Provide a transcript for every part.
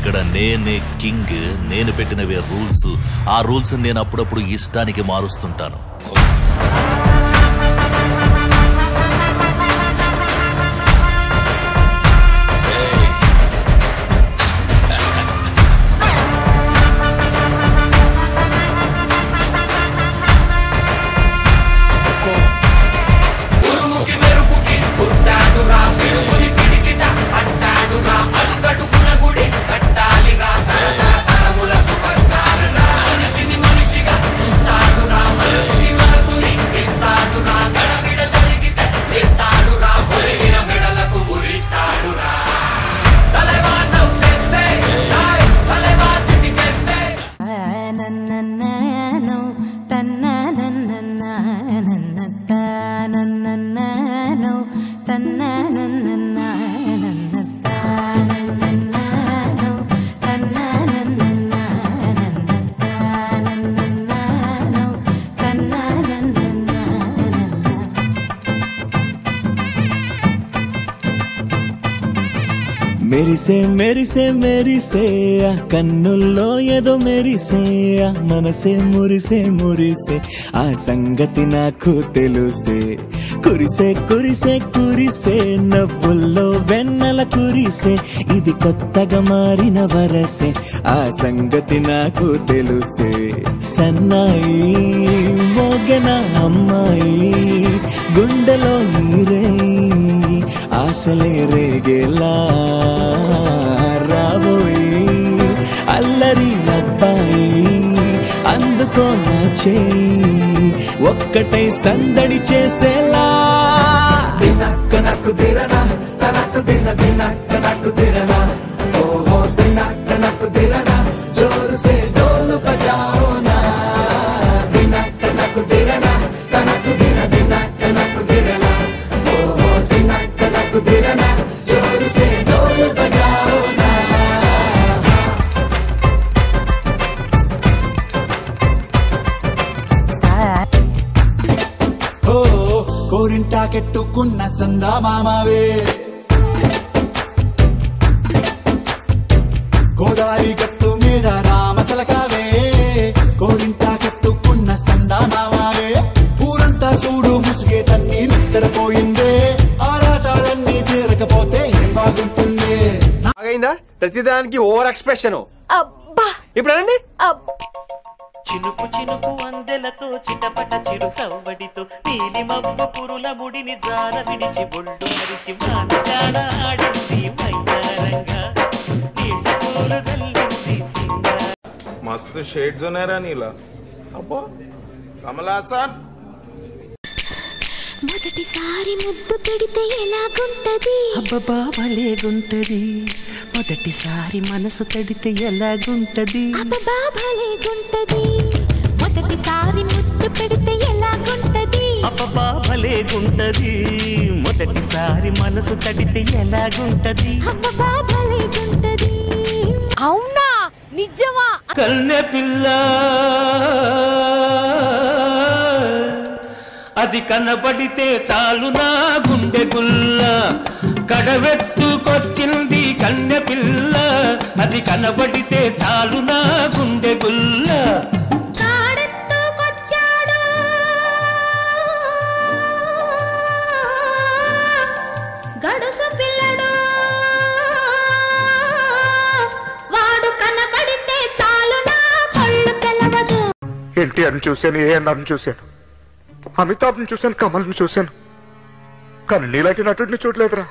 ఇక్కడ నేనే కింగ్, నేను పెట్టినవే రూల్స్. ఆ రూల్స్ నేను అప్పుడప్పుడు ఇష్టానికి మారుస్తుంటాను. మెరిసే మెరిసే మెరిసే కన్నుల్లో ఏదో మెరిసే మనసే మురిసే మురిసే ఆ సంగతి నాకు తెలుసే. కురిసే కురిసే కురిసే నవ్వుల్లో వెన్నెల కురిసే ఇది కొత్తగా మారిన వరసే ఆ సంగతి నాకు తెలుసే. సన్నాయి మోగన అమ్మాయి గుండెలో ఈరే ఆశలే రేగేలా రాబోయి అల్లరి అబ్బాయి అందుకో నా చేయి ఒక్కటై సందడి చేసేలా. దినక్క నాకు దిరనా తనకు దిన దినక్క నాకు దిరనా ఓహో దినక్క నాకు దిరనా జోరు సే డోలు బజాओ నా. దినక్క నాకు దిరనా తనకు దిన దినక్క నాకు దిరనా ఓహో దినక్క నాకు దిరనా జోరు సే డోలు బజాओ నా. కోరింటాకెట్టుకున్న సందా మామవే గోదారి గట్టు మీద రామసలకావే కోరింటాకెట్టుకున్న సందా మామవే ఊరంతా చూడు ముసుగే తన్ని నిద్రపోయిందే ఆరాటాలన్నీ తీరకపోతే ఏం బాగుంటుంది. నాగైందా ప్రతిదానికి ఓవర్ ఎక్స్ప్రెషన్. ఇప్పుడు అనండి. చినుకు చినుకు అందెలతో చిటపట చిరు సవ్వడితో నీలి మబ్బు పురుల ముడిని జార విడిచి బొళ్ళు మరిచి మాట్లాడ ఆడింది మైదారంగా నీళ్ళ పూలు జల్లింది సింగా. మస్తు షేడ్స్ ఉన్నారా నీలా. అబ్బో కమలాసన్. మొదటిసారి ముద్దు పెడితే ఎలాగుంటది అబ్బబ్బా భలేగుంటది మొదటిసారి మనసు తడితే ఎలాగుంటది అబ్బబ్బా భలేగుంటది మొదటిసారి ముద్దు పెడితే ఎలాగుంటది అబ్బబ్బా భలేగుంటది మొదటిసారి మనసు తడితే ఎలాగుంటది అబ్బబ్బా భలేగుంటది. అవునా నిజమా? కన్నె పిల్ల అది కనబడితే చాలు నా గుండె గుల్ల కడవెత్తుకొచ్చింది కన్నె పిల్ల అది కనబడితే చాలు నా గుండె గుల్ల. గడుసు పిల్లడు వాడు కనబడితే చాలు నా కళ్ళు తెలవదు. ఎన్టీఆర్ని చూశాను, ఏఎన్ఆర్ని చూశాను, అమితాబ్ని చూశాను, కమల్ని చూశాను, కానీ నీలాంటి నటుడిని చూడలేదురా.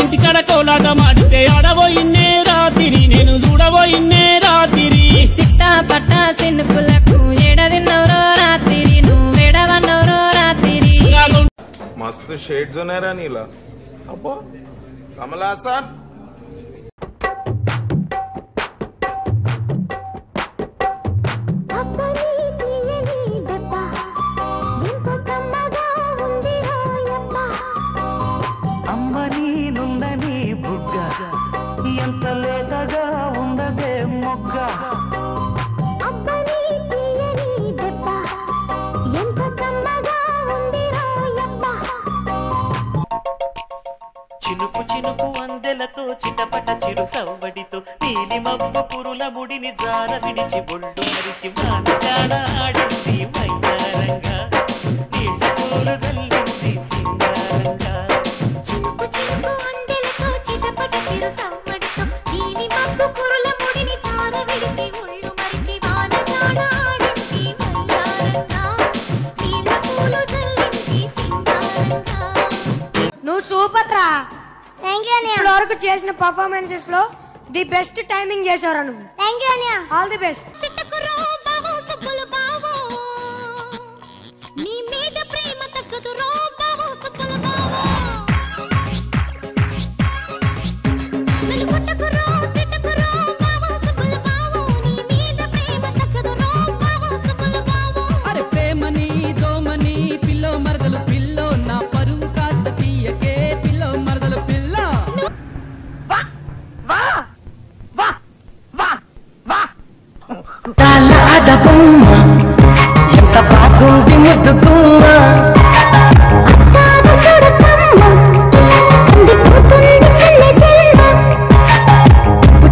ఇంటికాడ కోలాట మాడితే ఆడబోయిన్నే రాత్రి నేను చూడబోయిన్నే రాత్రి చిట్టా పట్ట సినుకులకు ఎడదిన్నవరో రాత్రి నువ్వెడవన్నవరో రాత్రి. మస్తు షేడ్స్ ఉన్నారా నీలా. అబ్బో కమలాసన్. ఎంత లేతగా ఉండదే మొగ్గ చినుకు మబ్బు పురుల ముడిని జార విడిచి ఒళ్ళు మరిచి వానగాడ ఆడింది వయ్యారంగా నీళ్ళ పూలు జల్లింది సింగారంగా చినుకు చినుకు అందెలతో చిటపట చిరు సవ్వడితో నీలి మబ్బు కురుల ముడిని తార విడిచి ఒళ్ళు మరిచి వానగాడ ఆడింది వయ్యారంగా నీళ్ళ పూలు జల్లింది సింగారంగా. నువ్వు సూపర్ రా. ఇప్పటి వరకు చేసిన పర్ఫార్మెన్సెస్ లో ది బెస్ట్ టైమింగ్ చేశారా నువ్వు. All the best. తిట్టకురో బావో సుబ్బులు బావో నీ మీద ప్రేమ తగ్గదురో బావో సుబ్బులు బావో నన్ను కొట్టకురో తిట్టకురో బావో సుబ్బులు బావో నీ మీద ప్రేమ తగ్గదురో బావో సుబ్బులు బావో. అరే ప్రేమని దోమని పిల్లో మరదలు పిల్లో నా పరువు కాస్త తీయకే పిల్లో మరదలు పిల్ల. ఎంత బాగుంది ముద్దుకుమ్మ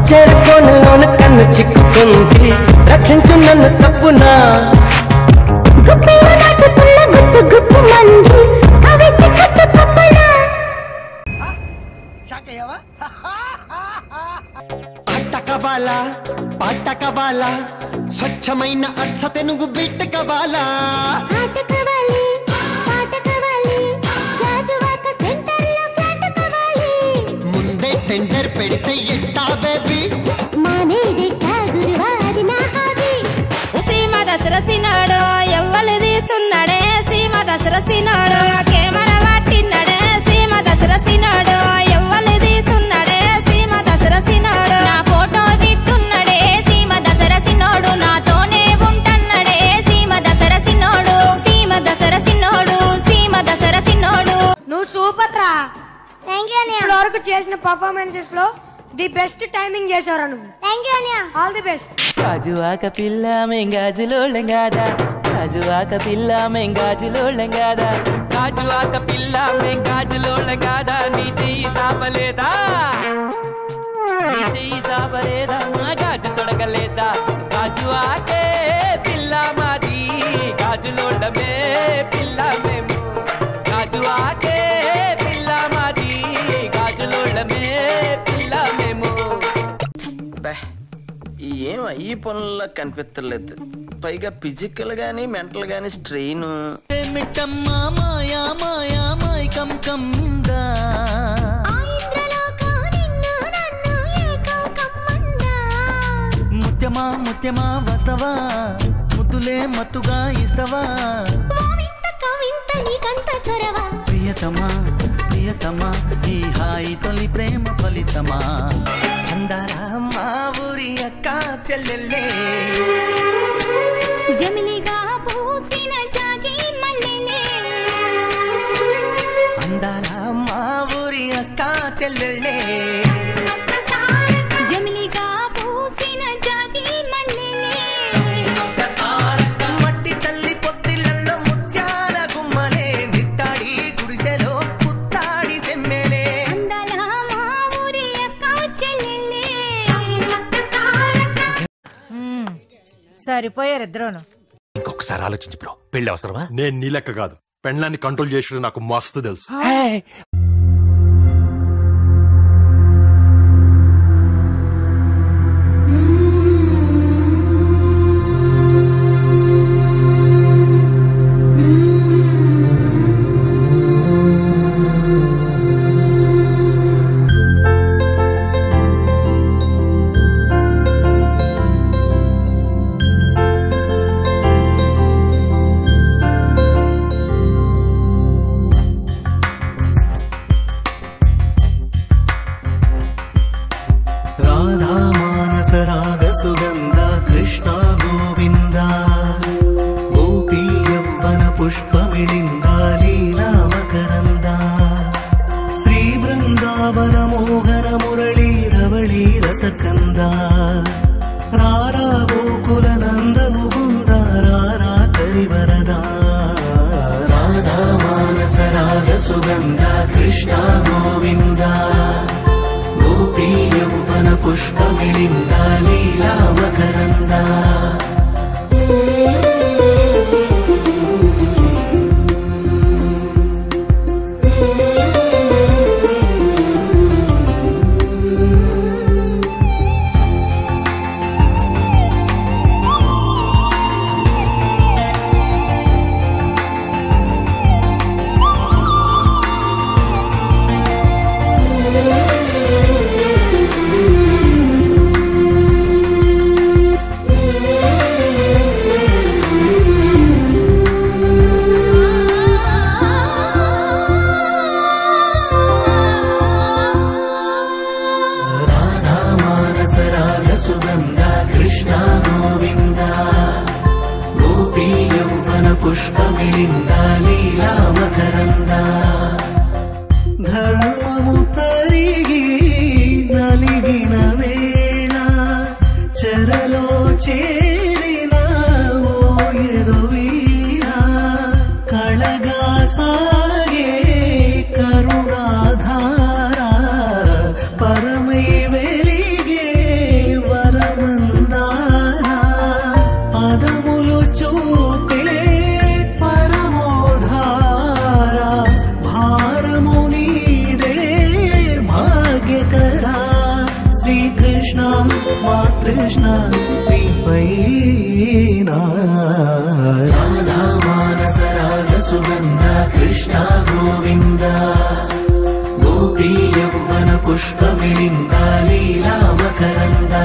చేరుకోనలోన కన్ను చిక్కుకుంది రక్షించు నన్ను చప్పునా అట్టకబాలా పాటకబాలా స్వచ్ఛమైన అర్థ తెనుగు బిట్టకబాలా ఆటకవాలి పాటకవాలి రాజువాక సెంటర్లో పాటకవాలి ముందే టెండర్ పెడితే ఎట్టా బేబీ మానేదెట్టా గురువాది నా హాబీ. సీమ దసరసినాడు ఎవ్వలిదీతున్నాడే సీమ దసరసినాడు కెమెరా పట్టినాడే సీమ దసరసినాడు ఎవ్వలిదీతున్నాడే సీమ దసరసినాడు నా ఫోటో తీస్తున్నాడే సీమ దసరసినోడు నాతోనే ఉంటన్నాడే సీమ దసరసినోడు సీమ దసరసినోడు సీమ దసరసినోడు. నువ్వు సూపర్ రా. ఇప్పటి వరకు చేసిన పర్ఫార్మెన్సెస్ లో ది బెస్ట్ టైమింగ్ చేశారా నువ్వు. All the best. గాజువాక పిల్ల మేం గాజులోళ్ళం కాదా గాజువాక పిల్ల మేం గాజులోళ్ళం కాదా గాజువాక పిల్ల మేం గాజులోళ్ళం కాదా నీ చెయ్యి సాపలేదా నీ చెయ్యి సాపలేదా మా గాజు తొడగలేదా గాజువాకే పిల్ల మాది గాజులోళ్ళమే పిల్ల మేము గాజువాకే పిల్ల మాది గాజులోళ్ళమే పిల్ల మేము. ఏం ఈ పనుల్లో కనిపించలేదు పైగా ఫిజికల్ గానీ మెంటల్ గానీ స్ట్రెయిన్ ఏమిటమ్మా మాయా మాయా మైకం కమ్ముందా ముత్యమా ముత్యమా వస్తవా ముద్దులే మత్తుగా ఇస్తవా ప్రియతమా ప్రియతమా ఈ హాయి తొలి ప్రేమ ఫలితమా అందారా మా ఊరి అక్క చెల్లెల్లే జమిలిగా పూసిన జాజి మల్లెలే అందారా మా ఊరి అక్క చెల్లెల్లే జమిలిగా పూసిన జాజి మల్లెలే మట్టి తల్లి పొత్తిళ్ళల్లో ముత్యాల గుమ్మలే నిట్టాడి గుడిసెలో పుత్తాడి సెమ్మెలే అందాల మా ఊరి అక్క చెల్లెలే. సరిపోయారు ఇద్దరును. ఇంకొకసారి ఆలోచించు బ్రో, పెళ్లి అవసరమా? నేను నీ లెక్క కాదు, పెళ్ళాన్ని కంట్రోల్ చేసి నాకు మస్తు తెలుసు. సుగంధ కృష్ణ గోవింద గోపీ యౌవన పుష్పమిళింద లీలా మకరంద సుగంధ కృష్ణ గోవింద గోపీ యౌవన పుష్పమిళింద లీలా మకరంద ధర్మము తరిగి నలిగిన వేళ చెరలో చేరిన ఓ ఎదువీర కళగా సాగే కరుణాధార పరమై పదములు చూపే పరమోధార భారము నీదే భాగ్యకర శ్రీకృష్ణ మా కృష్ణ రాధా మానస రాగ సుగంధ కృష్ణ గోవింద గోపీ యౌవన పుష్పమిళింద లీలా మకరంద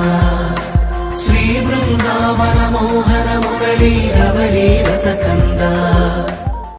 శ్రీ బృందావన మోహన మురళీ రవళీ రసకంద